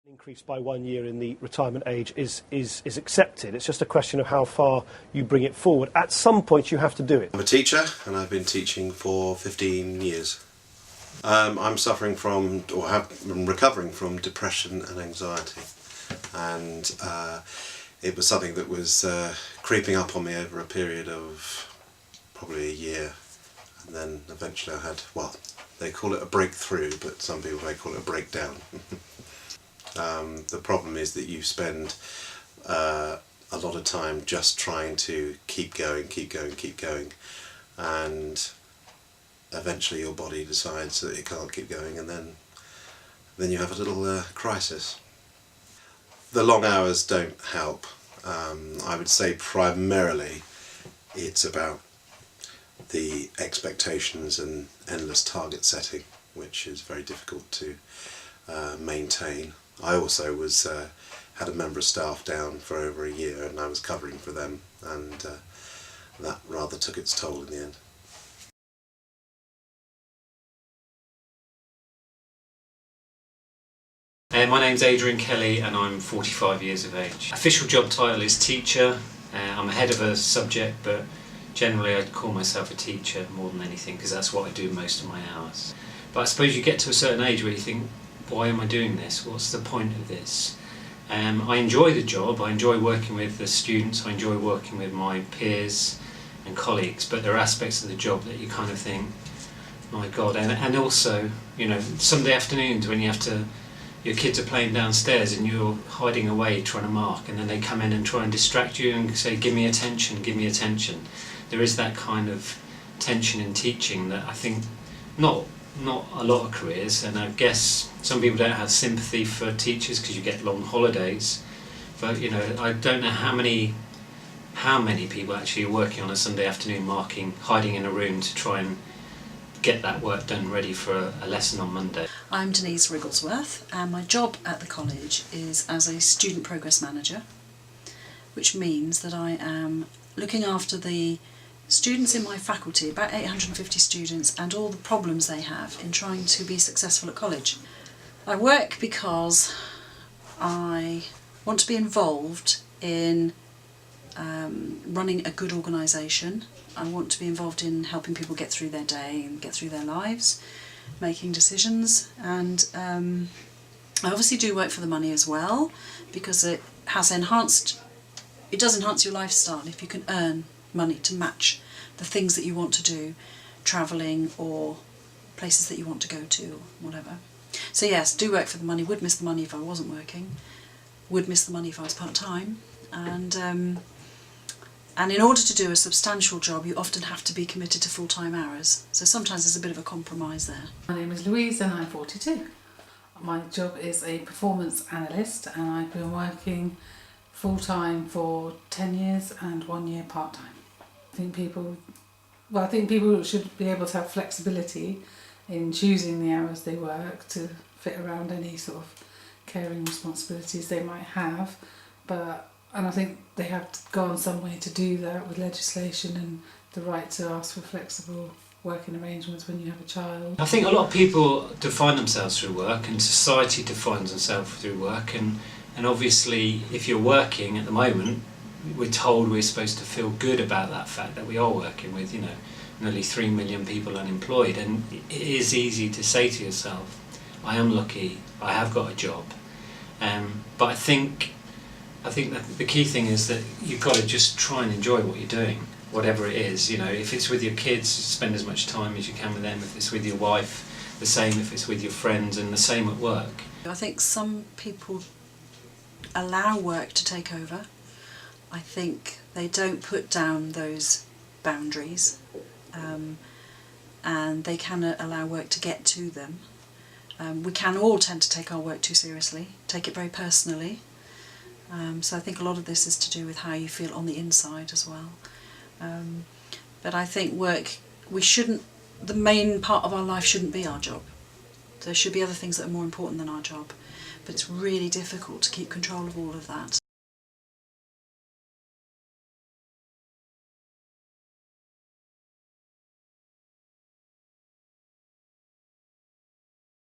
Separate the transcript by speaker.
Speaker 1: Increase by 1 year in the retirement age is accepted. It's just a question of how far you bring it forward. At some point you have to do it.
Speaker 2: I'm a teacher and I've been teaching for 15 years. I'm suffering from, or have been recovering from, depression and anxiety, and it was something that was creeping up on me over a period of probably a year, and then eventually I had, well, they call it a breakthrough, but some people may call it a breakdown. The problem is that you spend a lot of time just trying to keep going, and eventually your body decides that it can't keep going, and then you have a little crisis. The long hours don't help. I would say primarily it's about the expectations and endless target setting, which is very difficult to maintain. I also had a member of staff down for over a year, and I was covering for them, and that rather took its toll in the end.
Speaker 3: My name's Adrian Kelly and I'm 45 years of age. Official job title is teacher. I'm head of a subject, but generally I'd call myself a teacher more than anything, because that's what I do most of my hours. But I suppose you get to a certain age where you think, why am I doing this? What's the point of this? I enjoy the job, I enjoy working with the students, I enjoy working with my peers and colleagues, but there are aspects of the job that you kind of think, my God, and also, you know, Sunday afternoons when you have to, your kids are playing downstairs and you're hiding away trying to mark, and then they come in and try and distract you and say, give me attention, give me attention. There is that kind of tension in teaching that I think not a lot of careers, and I guess some people don't have sympathy for teachers because you get long holidays, but you know, I don't know how many people actually are working on a Sunday afternoon marking, hiding in a room to try and get that work done ready for a lesson on Monday.
Speaker 4: I'm Denise Wrigglesworth, and my job at the college is as a student progress manager, which means that I am looking after the students in my faculty, about 850 students, and all the problems they have in trying to be successful at college. I work because I want to be involved in running a good organisation. I want to be involved in helping people get through their day and get through their lives, making decisions, and I obviously do work for the money as well, because it does enhance your lifestyle if you can earn money to match the things that you want to do, travelling or places that you want to go to or whatever. So yes, do work for the money, would miss the money if I wasn't working, would miss the money if I was part-time, and in order to do a substantial job you often have to be committed to full-time hours, so sometimes there's a bit of a compromise there.
Speaker 5: My name is Louise and I'm 42. My job is a performance analyst, and I've been working full-time for 10 years and 1 year part-time. I think people should be able to have flexibility in choosing the hours they work to fit around any sort of caring responsibilities they might have, and I think they have to go on some way to do that with legislation and the right to ask for flexible working arrangements when you have a child.
Speaker 3: I think a lot of people define themselves through work, and society defines themselves through work, and obviously if you're working at the moment, we're told we're supposed to feel good about that fact that we are working with, you know, nearly 3 million people unemployed, and it is easy to say to yourself, I am lucky, I have got a job, but I think that the key thing is that you've got to just try and enjoy what you're doing, whatever it is. You know, if it's with your kids, spend as much time as you can with them. If it's with your wife, the same. If it's with your friends, and the same at work.
Speaker 4: I think some people allow work to take over. I think they don't put down those boundaries, and they can allow work to get to them. We can all tend to take our work too seriously, take it very personally. So I think a lot of this is to do with how you feel on the inside as well. But I think the main part of our life shouldn't be our job. There should be other things that are more important than our job. But it's really difficult to keep control of all of that.